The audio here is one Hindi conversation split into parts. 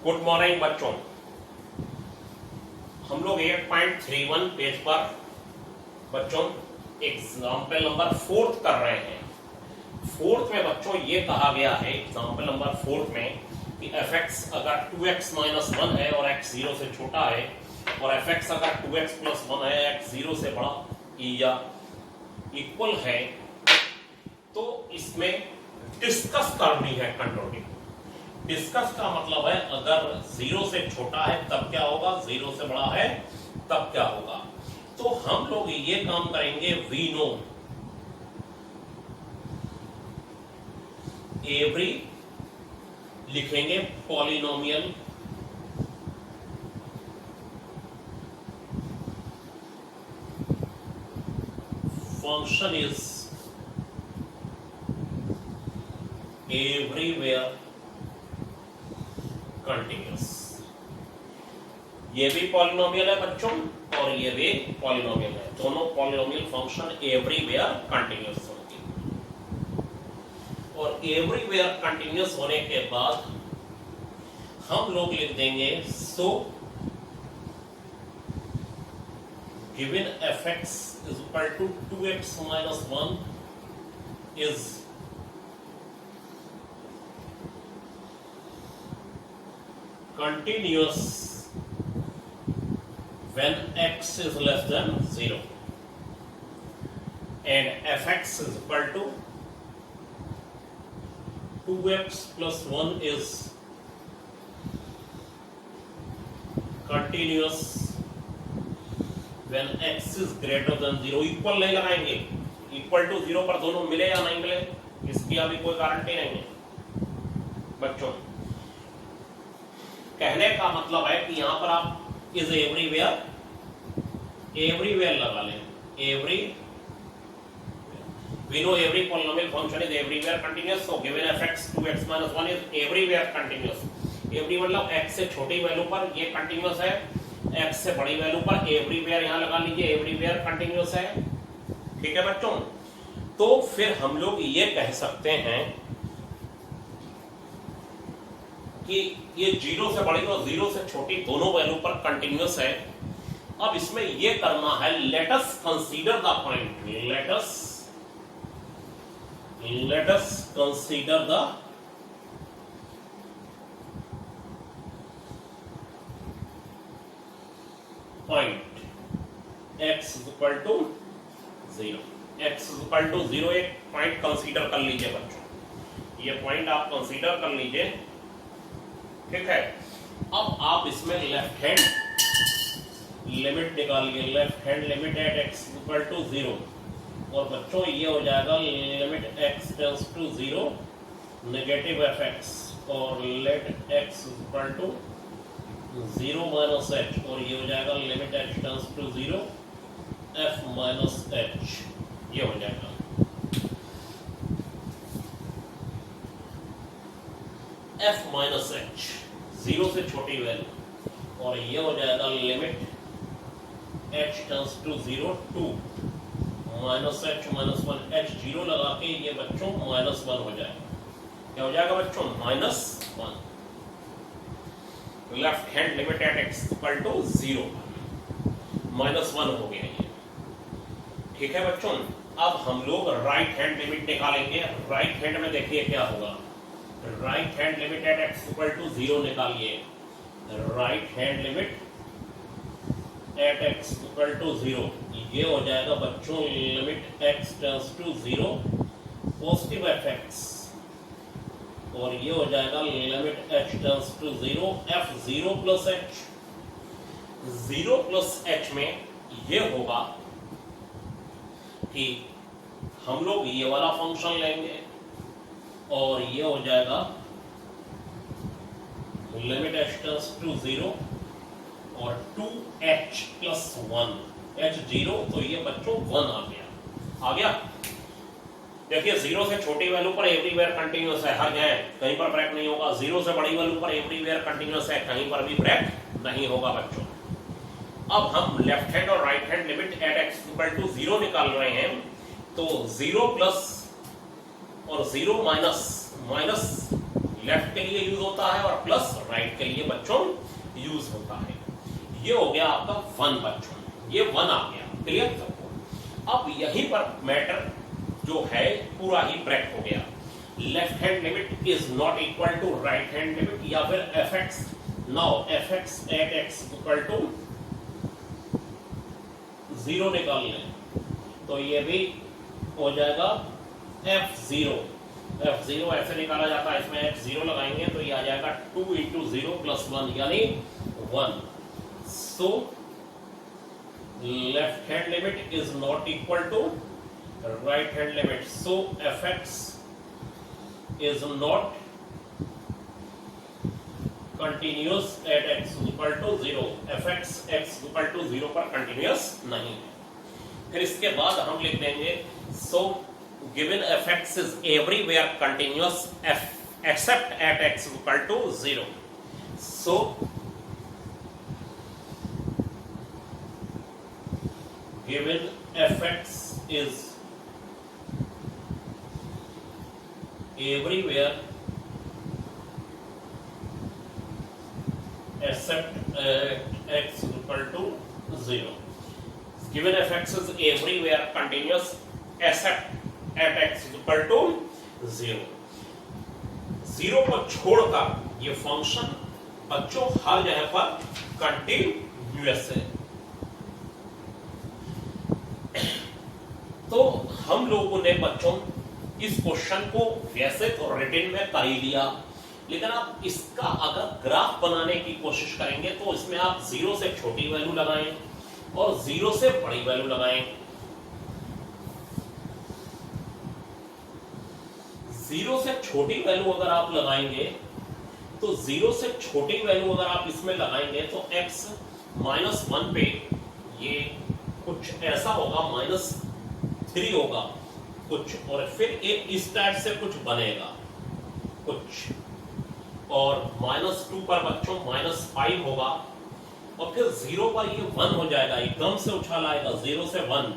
गुड मॉर्निंग बच्चों। हम लोग 8.31 पेज पर बच्चों एग्जाम्पल नंबर 4 कर रहे हैं। फोर्थ में बच्चों ये कहा गया है एग्जाम्पल नंबर 4 में कि fx अगर 2x माइनस 1 है और x 0 से छोटा है और fx अगर 2x प्लस 1 है, x 0 से बड़ा या इक्वल है, तो इसमें डिस्कस करनी है कंट्रोलिंग। डिस्कस का मतलब है अगर 0 से छोटा है तब क्या होगा, 0 से बड़ा है तब क्या होगा। तो हम लोग ये काम करेंगे। वी नो एवरी लिखेंगे polynomial function is everywhere continuous. ये भी पॉलिनोमियल है बच्चों और ये भी पॉलिनोमियल है, दोनों पॉलिनोमियल फंक्शन एवरीवेयर कंटिन्यूअस होंगे। और एवरीवेयर कंटिन्यूअस होने के बाद हम लोग लिख देंगे सो given fx is equal to 2x minus 1 is continuous when x is less than 0 and fx is equal to 2x plus 1 is continuous when x is greater than 0। Equal नहीं लगाएंगे, इक्वल टू 0 पर दोनों मिले या नहीं मिले इसकी अभी कोई गारंटी नहीं है बच्चों। कहने का मतलब है कि यहां पर आप इज एवरीवेयर लगा लें। Every we know every polynomial function is everywhere continuous, so given fx 2x minus 1 is everywhere continuous. Every मतलब x से छोटी वैल्यू पर ये कंटिन्यूअस है, x से बड़ी वैल्यू पर एवरीवेयर यहां लगा लीजिए, एवरीवेयर कंटिन्यूअस है। ठीक है बच्चों, तो फिर हम लोग ये कह सकते हैं कि ये 0 से बड़ी और 0 से छोटी दोनों वैल्यू पर कंटिन्यूअस है। अब इसमें ये करना है, let us consider the point, let us consider the point x is equal to 0। x is equal to 0 एक पॉइंट कंसीडर कर लीजिए बच्चों, ये पॉइंट आप कंसीडर कर लीजिए। ठीक है, अब आप इसमें लेफ्ट हैंड लिमिट निकालिए, left hand limit at x equal to 0 और बच्चों ये हो जाएगा limit x tends to 0 negative fx और let x equal to 0 minus h और ये हो जाएगा limit h tends to 0 f minus h। ये हो जाएगा f माइनस h 0 से छोटी वैल्यू और ये हो जाएगा limit h tends to 0 2 minus h minus 1 h 0 लगा के ये बच्चों माइनस 1 हो जाएगा। क्या हो जाएगा बच्चों, minus 1। Left hand limit at x equal to 0 minus 1 हो गया ये। ठीक है बच्चों, अब हम लोग राइट हैंड लिमिट निकालेंगे। राइट हैंड में देखिए क्या होगा, right hand limit at x equal to 0 निकालिए। Right hand limit at x equal to 0 ये हो जाएगा बच्चों limit x tends to 0 positive fx और ये हो जाएगा limit h tends to 0 f 0 plus h। 0 plus h में ये होगा कि हम लोग ये वाला फंक्शन लेंगे और ये हो जाएगा लिमिट h टेंड्स टू 0 और 2h प्लस 1 h 0 तो ये बच्चों 1 आ गया। देखिए 0 से छोटी वैल्यू पर एवरीवेयर कंटिन्यूअस है, हर जगह कहीं पर ब्रेक नहीं होगा। 0 से बड़ी वैल्यू पर एवरीवेयर कंटिन्यूअस है, कहीं पर भी ब्रेक नहीं होगा बच्चों। अब हम लेफ्ट हैंड और right hand limit at x equal to 0 निकाल रहे हैं, तो 0 प्लस और 0 माइनस लेफ्ट के लिए यूज होता है और प्लस राइट के लिए बच्चों यूज होता है। ये हो गया आपका 1 बच्चों, ये 1 आ गया, क्लियर सबको। अब यहीं पर मैटर जो है पूरा ही ब्रेक हो गया। Left hand limit is not equal to right hand limit, या फिर fx, now fx at x equal to 0 निकाल लें तो ये भी हो जाएगा f0 ऐसे निकाला जाता है, इसमें f0 लगाएंगे तो ये आ जाएगा 2 into 0 plus 1 यानी 1। So left hand limit is not equal to right hand limit, so fx is not continuous at x equal to 0, fx x equal to 0 पर continuous नहीं है। फिर इसके बाद हम लिख देंगे so given fx is everywhere continuous f except at x equal to 0, so given fx is everywhere except x equal to 0, given fx is everywhere continuous except at x equal to 0, 0 को छोड़कर ये फंक्शन बच्चों हर जगह पर कंटिन्यूअस है। तो हम लोगों ने बच्चों इस क्वेश्चन को वैसे तो रिटन में कर ही लिया, लेकिन आप इसका अगर ग्राफ बनाने की कोशिश करेंगे तो इसमें आप 0 से छोटी वैल्यू लगाएं और 0 से बड़ी वैल्यू लगाएं। 0 से छोटी वैल्यू अगर आप लगाएंगे तो 0 से छोटी वैल्यू अगर आप इसमें लगाएंगे तो x -1 पे ये कुछ ऐसा होगा, -3 होगा कुछ, और फिर एक इस टाइप से कुछ बनेगा कुछ, और -2 पर बच्चों -5 होगा, और फिर 0 पर ये 1 हो जाएगा, एकदम से उछाल आएगा 0 से 1,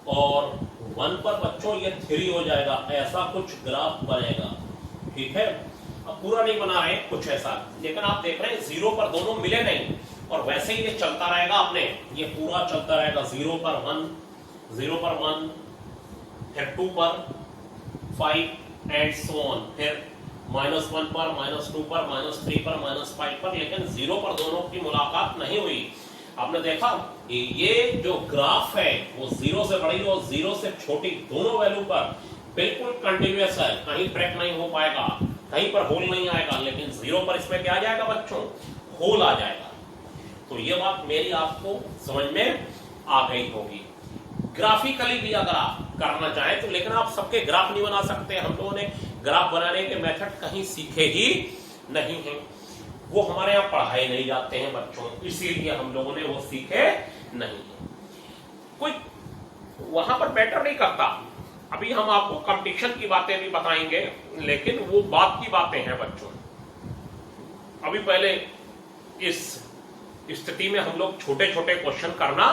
और 1 पर बच्चों ये 3 हो जाएगा, ऐसा कुछ ग्राफ बनेगा। ठीक है, अब पूरा नहीं बना रहे कुछ ऐसा, लेकिन आप देख रहे हैं 0 पर दोनों मिले नहीं, और वैसे ही ये चलता रहेगा अपने, ये पूरा चलता रहेगा 0 पर 1, 0 पर 1, फिर 2 पर 5 एंड सो ऑन, फिर -1 पर, -2 पर, -3 पर, -5 पर, लेकिन 0 पर दोनों की मुलाकात नहीं हुई। आपने देखा ये जो ग्राफ है वो 0 से बड़ी और 0 से छोटी दोनों वैल्यू पर बिल्कुल कंटिन्यूअस है, कहीं ब्रेक नहीं हो पाएगा, कहीं पर होल नहीं आएगा, लेकिन 0 पर इसमें क्या आ जाएगा बच्चों, होल आ जाएगा। तो ये बात मेरी आपको समझ में आ गई होगी। ग्राफिकली भी अगर आप करना चाहें तो, लेकिन आप सबके ग्राफ नहीं बना सकते, हम लोगों ने ग्राफ बनाने के मेथड कहीं सीखे ही नहीं हैं, वो हमारे यहाँ पढ़ाए नहीं जाते हैं बच्चों, इसीलिए हम लोगों ने वो सीखे नहीं है। कोई वहां पर मैटर नहीं करता। अभी हम आपको कंपटीशन की बातें भी बताएंगे, लेकिन वो बात की बातें हैं बच्चों। अभी पहले इस स्थिति में हम लोग छोटे छोटे क्वेश्चन करना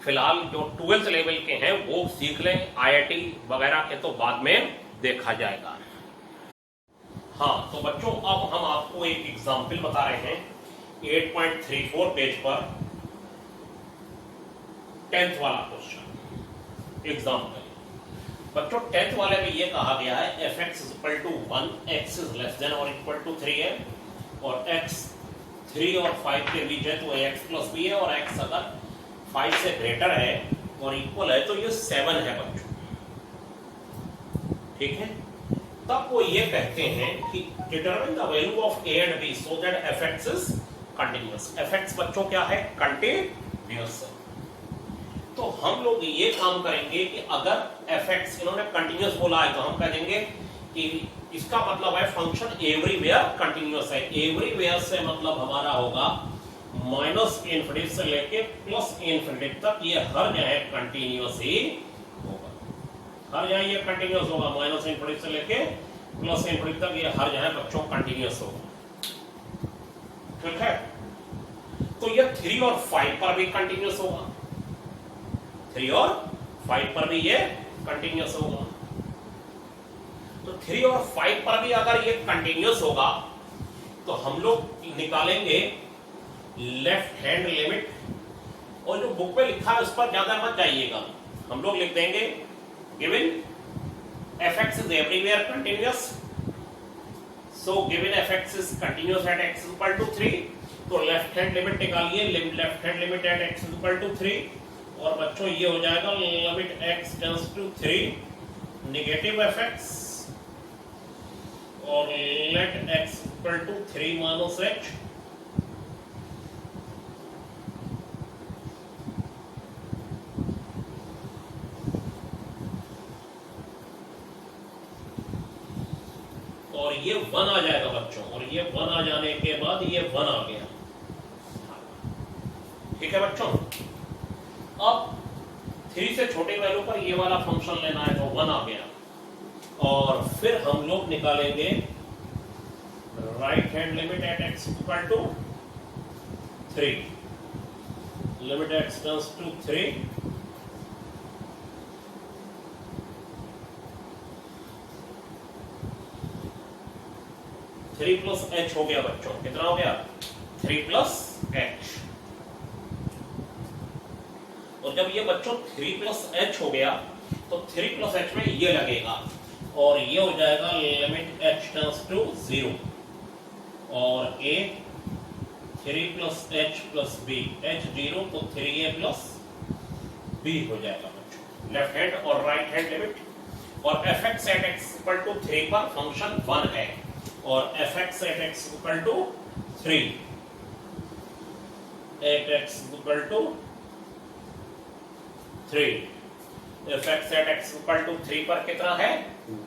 फिलहाल जो 12th लेवल के हैं वो सीख लें, IIT वगैरह के तो बाद में देखा जाएगा। हाँ, तो बच्चों अब हम आपको एक एग्जाम्पल बता रहे हैं 8.34 पेज पर 10th वाला क्वेश्चन एग्जाम्पल। बच्चों 10th वाले में ये कहा गया है fx is equal to 1, x is less than or equal to 3 है, और x 3 और 5 के बीच है तो x plus b है, और x अगर 5 से ग्रेटर है और इक्वल है तो ये 7 है बच्चों। ठीक है, तब वो ये कहते हैं कि determine the value of a and b so that fx is continuous. fx बच्चों क्या है, कंटिन्यूअस है। तो हम लोग ये काम करेंगे कि अगर fx इन्होंने कंटिन्यूअस बोला है तो हम कह देंगे कि इसका मतलब है फंक्शन एवरीवेयर कंटिन्यूअस है। एवरीवेयर से मतलब हमारा होगा -∞ से लेके +∞ तक, ये हर जगह कंटिन्यूअस ही होगा, हर जगह ये कंटिन्यूअस होगा, -∞ से लेके +∞ तक ये हर जगह बच्चों कंटिन्यूअस होगा। ठीक है, तो ये 3 और 5 पर भी कंटिन्यूअस होगा, 3 और 5 पर भी ये कंटिन्यूअस होगा। तो 3 और 5 पर भी अगर ये कंटिन्यूअस होगा तो हम लोग निकालेंगे लेफ्ट हैंड लिमिट, और जो बुक में लिखा है उस पर ज्यादा मत जाइएगा, हम लोग लिख देंगे given fx is everywhere continuous, so given fx is continuous at x is equal to 3, तो लेफ्ट हैंड लिमिट निकालिए, left hand limit at x is equal to 3, और बच्चों ये हो जाएगा limit x tends to 3 negative fx और let x equal to 3 minus h, और ये 1 आ जाएगा बच्चों, और ये 1 आ जाने के बाद ये 1 आ गया। ठीक है बच्चों, अब 3 से छोटे वैल्यू पर ये वाला फंक्शन लेना है, तो 1 आ गया, और फिर हम लोग निकालेंगे right hand limit at x equal to 3, limit x tends to 3, three plus h हो गया बच्चों, कितना हो गया 3 प्लस एच, और जब ये बच्चों 3 प्लस एच हो गया तो 3 प्लस एच में ये लगेगा, और ये हो जाएगा लिमिट एच टेंड्स टू 0, और a 3 plus h plus b, h 0 तो 3a प्लस बी हो जाएगा बच्चों, लेफ्ट हैंड और राइट हैंड लिमिट, और fx at x equal to 3 पर फंक्शन 1 है, और fx at x equal to 3 at x equal to 3, fx at x equal to 3 पर कितना है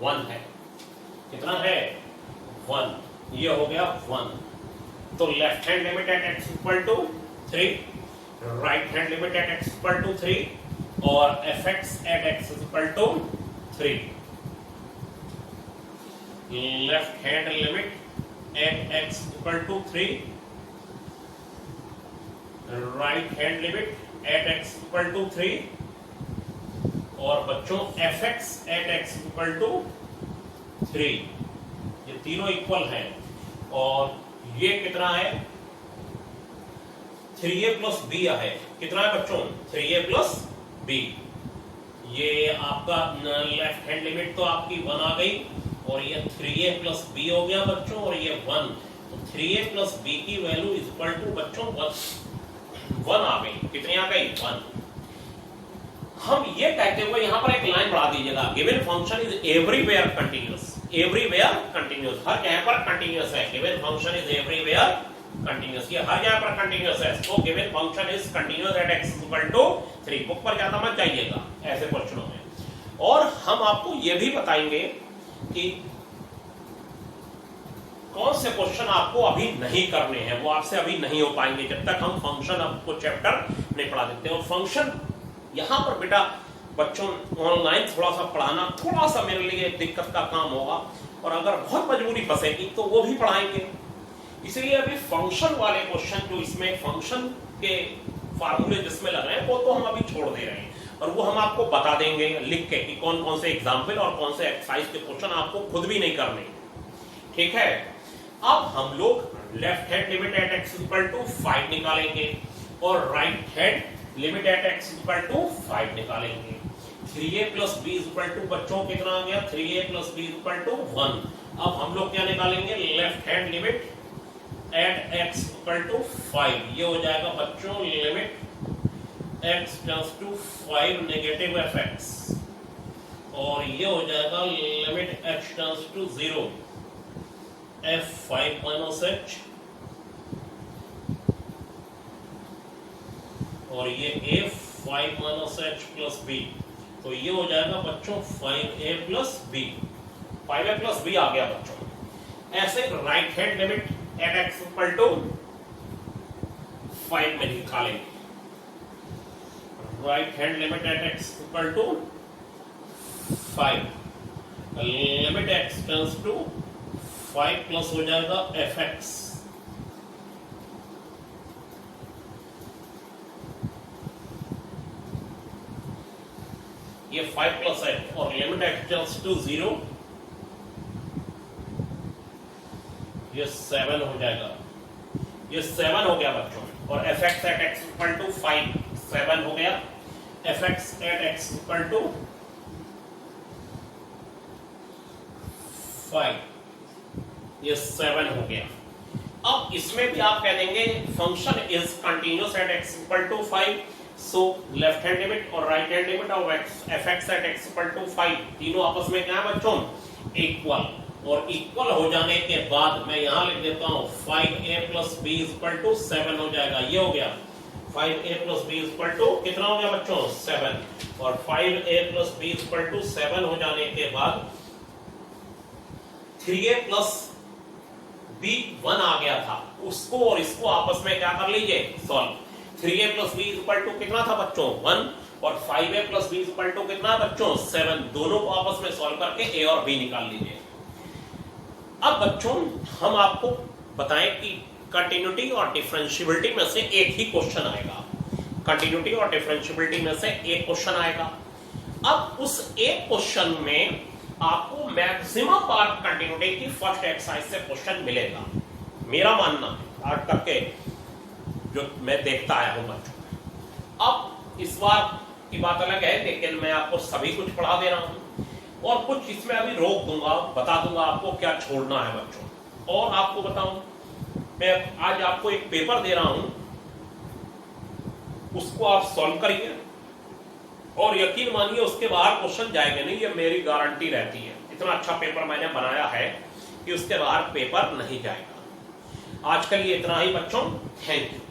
1 है, कितना है 1, ये हो गया 1, तो left hand limit at x equal to 3, right hand limit at x equal to 3, और fx at x equal to 3, left hand limit at x equal to 3, right hand limit at x equal to 3, और बच्चों fx at x equal to 3, ये तीनों इक्वल हैं, और ये कितना है 3a प्लस b है, कितना है बच्चों 3a प्लस b, ये आपका लेफ्ट हैंड लिमिट तो आपकी 1 आ गई, और ये 3a प्लस b हो गया बच्चों, और ये 1, तो 3a प्लस b की वैल्यू इज इक्वल टू बच्चों 1 आ गई, कितनी आ गई 1। हम ये कहते हुए यहाँ पर एक लाइन बढ़ा दीजिएगा, given function is everywhere continuous, everywhere continuous, हर जगह पर कंटिन्यूअस है, given function is everywhere continuous, ये हर जगह पर कंटिन्यूअस है, तो given function is continuous at x equal to 3, book पर ज्यादा मत जाइएगा ऐसे क्वेश्चनों में, और हम आपको ये भी बताएंगे कि कौन से क्वेश्चन आपको अभी नहीं करने हैं, वो आपसे अभी नहीं हो पाएंगे जब तक हम फंक्शन आपको चैप्टर नहीं पढ़ा देते। और फंक्शन यहां पर बेटा बच्चों ऑनलाइन थोड़ा सा पढ़ाना थोड़ा सा मेरे लिए दिक्कत का काम होगा, और अगर बहुत मजबूरी फंसेगी तो वो भी पढ़ाएंगे, इसलिए अभी फंक्शन वाले क्वेश्चन जो इसमें फंक्शन के फार्मूले जिसमें लग रहे हैं वो तो हम अभी छोड़ दे रहे हैं, और वो हम आपको बता देंगे लिख के कि कौन कौन से एग्जाम्पल और कौन से एक्सरसाइज के क्वेश्चन आपको खुद भी नहीं करने, ठीक है। अब हम लोग left hand limit at x equal to 5 निकालेंगे, और right hand limit at x equal to 5 निकालेंगे। 3a plus b equal to बच्चों कितना आ गया 3a plus b equal to 1। अब हम लोग क्या निकालेंगे left hand limit at x equal to 5, ये हो जाएगा बच्चों limit x tends to 5 negative fx, और ये हो जाएगा limit h tends to 0 f5 minus h, और ये a5 minus h plus b, तो ये हो जाएगा बच्चों 5a plus b, 5a plus b आ गया बच्चों। ऐसे right hand limit at x equal to 5 में निकालेंगे, right hand limit at x equal to 5, limit x tends to 5 plus हो जाएगा fx, ये 5 प्लस है, और लिमिट x टेंड्स टू 0, ये 7 हो जाएगा, ये 7 हो गया बच्चों। और f x at x equal to 5, 7 हो गया। F x at x equal to 5, ये 7 हो गया। अब इसमें भी आप कह देंगे function is continuous at x equal to 5, so left hand limit और right hand limit of f x at x equal to 5 तीनों आपस में क्या है बच्चों, इक्वल। और इक्वल हो जाने के बाद मैं यहां लिख देता हूं 5a plus b equal to 7 हो जाएगा। ये हो गया 5a plus b equal to कितना हो गया बच्चों, 7। और 5a plus b equal to 7 हो जाने के बाद 3a प्लस बी 1 आ गया था, उसको और इसको आपस में क्या कर लीजिए, solve. 3a plus b equal to कितना था बच्चों, 1। और 5a plus b equal to कितना बच्चों, 7। दोनों को आपस में सॉल्व करके a और b निकाल लीजिए। अब बच्चों हम आपको बताएं कि कंटिन्यूटी और डिफरेंशियबिलिटी में से एक ही क्वेश्चन आएगा। कंटिन्यूटी और डिफरेंशियबिलिटी में से एक क्वेश्चन आएगा। अब उस एक क्वेश्चन में आपको मैक्सिमम पार्ट कंटिन्यूटी की फर्स्ट एक्सरसाइज से क्वेश्चन मिलेगा। मेरा मानना है आज तक के जो मैं देखता आया हूं बच्चों। अब इस बार की बात अलग है, लेकिन मैं आपको सभी कुछ पढ़ा दे रहा हूं और कुछ इसमें अभी रोक दूंगा, बता दूंगा आपको क्या छोड़ना है बच्चों। और आपको बताऊं, मैं आज आपको एक पेपर दे रहा हूं, उसको आप सॉल्व करिए और यकीन मानिए उसके बाहर क्वेश्चन जाएंगे नहीं, ये मेरी गारंटी रहती है। इतना अच्छा पेपर मैंने बनाया है कि उसके बाहर पेपर नहीं जाएगा। आज के लिए इतना ही बच्चों, थैंक यू।